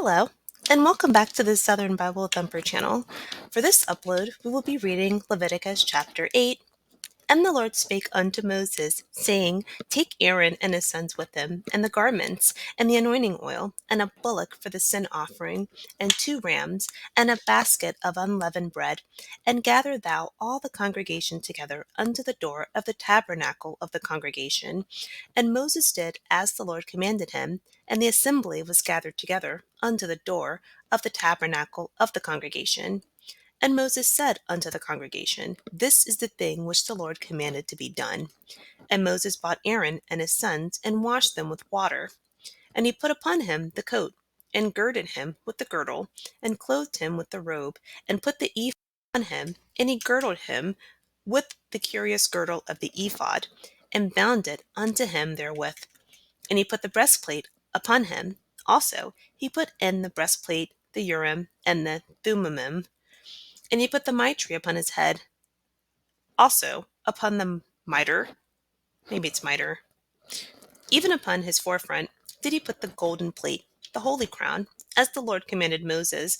Hello, and welcome back to the Southern Bible Thumper channel. For this upload, we will be reading Leviticus chapter 8. And the Lord spake unto Moses, saying, Take Aaron and his sons with him, and the garments, and the anointing oil, and a bullock for the sin offering, and 2 rams, and a basket of unleavened bread, and gather thou all the congregation together unto the door of the tabernacle of the congregation. And Moses did as the Lord commanded him, and the assembly was gathered together unto the door of the tabernacle of the congregation. And Moses said unto the congregation, This is the thing which the Lord commanded to be done. And Moses brought Aaron and his sons, and washed them with water. And he put upon him the coat, and girded him with the girdle, and clothed him with the robe, and put the ephod on him, and he girdled him with the curious girdle of the ephod, and bound it unto him therewith. And he put the breastplate upon him. Also he put in the breastplate the Urim and the Thummim. And he put the mitre upon his head, also upon the mitre, maybe it's mitre, even upon his forefront did he put the golden plate, the holy crown, as the Lord commanded Moses.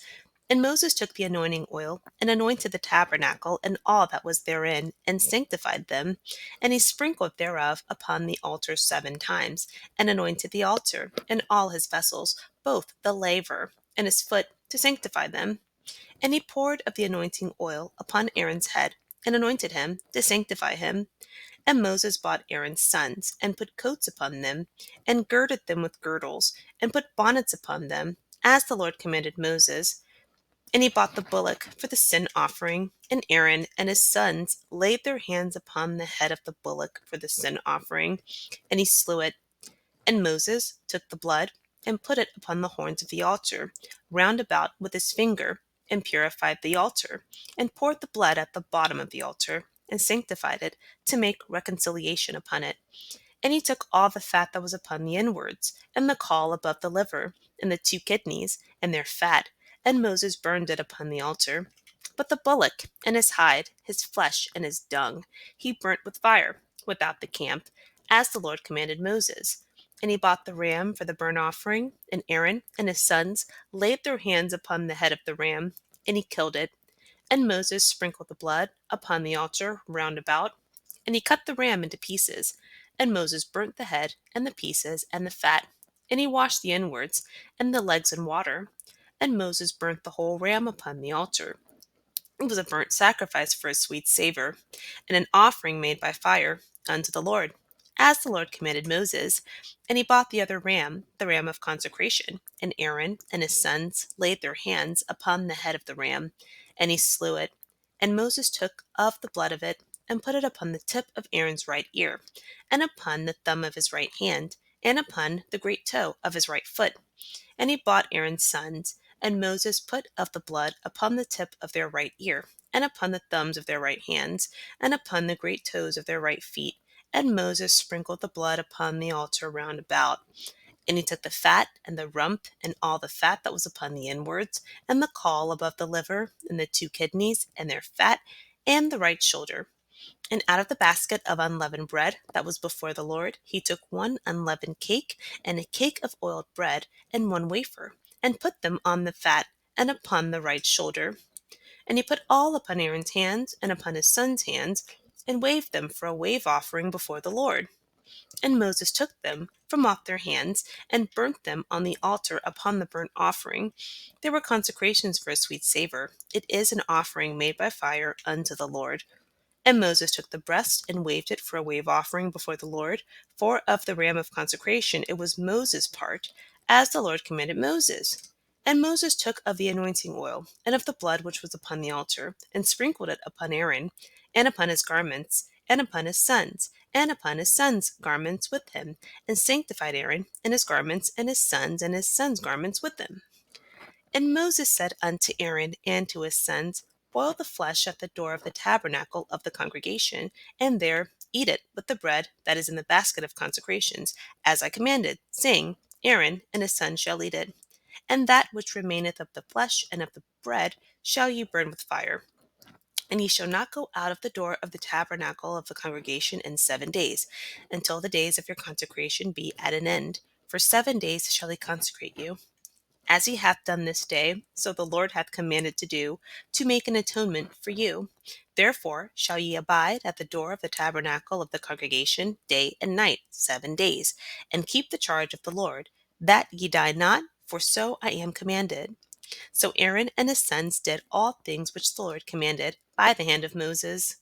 And Moses took the anointing oil, and anointed the tabernacle and all that was therein, and sanctified them. And he sprinkled thereof upon the altar 7 times, and anointed the altar, and all his vessels, both the laver and his foot, to sanctify them. And he poured of the anointing oil upon Aaron's head, and anointed him, to sanctify him. And Moses brought Aaron's sons, and put coats upon them, and girded them with girdles, and put bonnets upon them, as the Lord commanded Moses. And he brought the bullock for the sin offering, and Aaron and his sons laid their hands upon the head of the bullock for the sin offering, and he slew it. And Moses took the blood, and put it upon the horns of the altar, round about with his finger, and purified the altar, and poured the blood at the bottom of the altar, and sanctified it, to make reconciliation upon it. And he took all the fat that was upon the inwards, and the caul above the liver, and the 2 kidneys, and their fat, and Moses burned it upon the altar. But the bullock, and his hide, his flesh, and his dung, he burnt with fire, without the camp, as the Lord commanded Moses. And he bought the ram for the burnt offering, and Aaron and his sons laid their hands upon the head of the ram, and he killed it. And Moses sprinkled the blood upon the altar round about, and he cut the ram into pieces. And Moses burnt the head, and the pieces, and the fat, and he washed the inwards, and the legs in water. And Moses burnt the whole ram upon the altar. It was a burnt sacrifice for a sweet savor, and an offering made by fire unto the Lord, as the Lord commanded Moses. And he bought the other ram, the ram of consecration, and Aaron and his sons laid their hands upon the head of the ram, and he slew it. And Moses took of the blood of it, and put it upon the tip of Aaron's right ear, and upon the thumb of his right hand, and upon the great toe of his right foot. And he bought Aaron's sons, and Moses put of the blood upon the tip of their right ear, and upon the thumbs of their right hands, and upon the great toes of their right feet. And Moses sprinkled the blood upon the altar round about. And he took the fat, and the rump, and all the fat that was upon the inwards, and the caul above the liver, and the 2 kidneys, and their fat, and the right shoulder. And out of the basket of unleavened bread that was before the Lord, he took 1 unleavened cake, and a cake of oiled bread, and 1 wafer, and put them on the fat, and upon the right shoulder. And he put all upon Aaron's hands, and upon his sons' hands, and waved them for a wave offering before the Lord. And Moses took them from off their hands, and burnt them on the altar upon the burnt offering. They were consecrations for a sweet savor. It is an offering made by fire unto the Lord. And Moses took the breast, and waved it for a wave offering before the Lord. For of the ram of consecration it was Moses' part, as the Lord commanded Moses. And Moses took of the anointing oil, and of the blood which was upon the altar, and sprinkled it upon Aaron, and upon his garments, and upon his sons, and upon his sons' garments with him, and sanctified Aaron, and his garments, and his sons' garments with him. And Moses said unto Aaron and to his sons, Boil the flesh at the door of the tabernacle of the congregation, and there eat it with the bread that is in the basket of consecrations, as I commanded, saying, Aaron and his sons shall eat it. And that which remaineth of the flesh and of the bread shall ye burn with fire. And ye shall not go out of the door of the tabernacle of the congregation in 7 days, until the days of your consecration be at an end. For 7 days shall he consecrate you. as he hath done this day, so the Lord hath commanded to do, to make an atonement for you. Therefore shall ye abide at the door of the tabernacle of the congregation day and night 7 days, and keep the charge of the Lord, that ye die not, for so I am commanded. So Aaron and his sons did all things which the Lord commanded by the hand of Moses.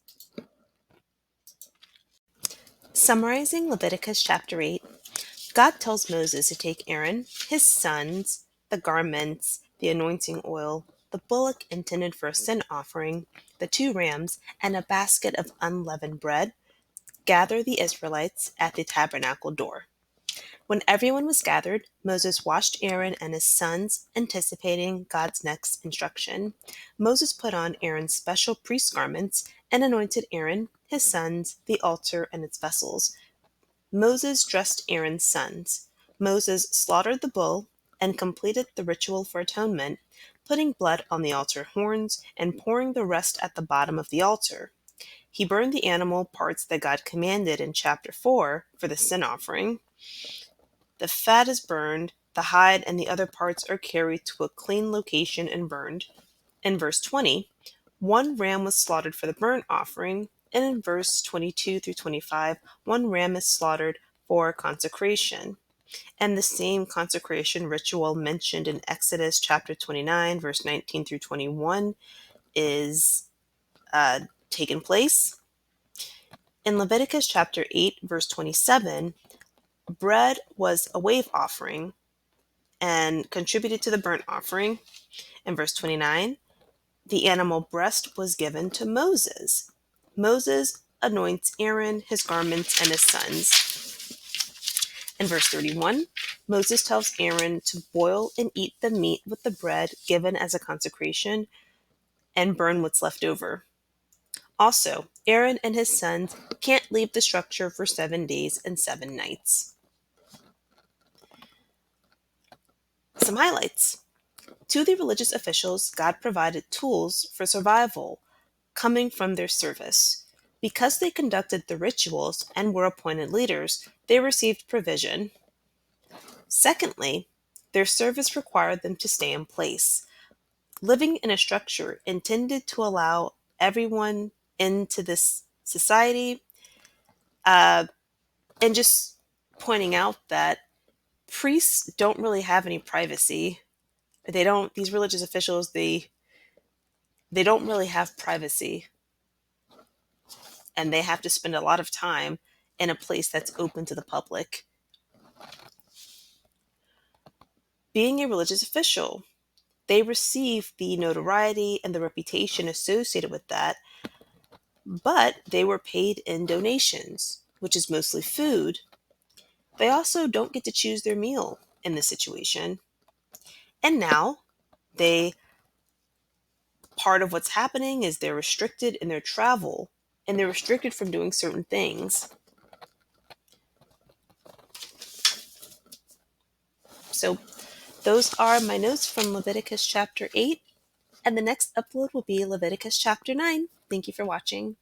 Summarizing Leviticus chapter 8, God tells Moses to take Aaron, his sons, the garments, the anointing oil, the bullock intended for a sin offering, the 2 rams, and a basket of unleavened bread, gather the Israelites at the tabernacle door. When everyone was gathered, Moses washed Aaron and his sons, anticipating God's next instruction. Moses put on Aaron's special priest garments and anointed Aaron, his sons, the altar, and its vessels. Moses dressed Aaron's sons. Moses slaughtered the bull and completed the ritual for atonement, putting blood on the altar horns and pouring the rest at the bottom of the altar. He burned the animal parts that God commanded in chapter 4 for the sin offering. The fat is burned, the hide and the other parts are carried to a clean location and burned. In verse 20, 1 ram was slaughtered for the burnt offering, and in verse 22 through 25, 1 ram is slaughtered for consecration. And the same consecration ritual mentioned in Exodus chapter 29, verse 19 through 21 is taken place. In Leviticus chapter 8, verse 27, bread was a wave offering and contributed to the burnt offering. In verse 29, the animal breast was given to Moses. Moses anoints Aaron, his garments, and his sons. In verse 31, Moses tells Aaron to boil and eat the meat with the bread given as a consecration and burn what's left over. Also, Aaron and his sons can't leave the structure for 7 days and 7 nights. Some highlights. To the religious officials, God provided tools for survival coming from their service. Because they conducted the rituals and were appointed leaders, they received provision. Secondly, their service required them to stay in place, living in a structure intended to allow everyone into this society, and just pointing out that priests don't really have any privacy. These religious officials, they don't really have privacy, and they have to spend a lot of time in a place that's open to the public. Being a religious official, they receive the notoriety and the reputation associated with that, but they were paid in donations, which is mostly food. They also don't get to choose their meal in this situation. And now, part of what's happening is they're restricted in their travel, and they're restricted from doing certain things. So those are my notes from Leviticus chapter 8, and the next upload will be Leviticus chapter 9. Thank you for watching.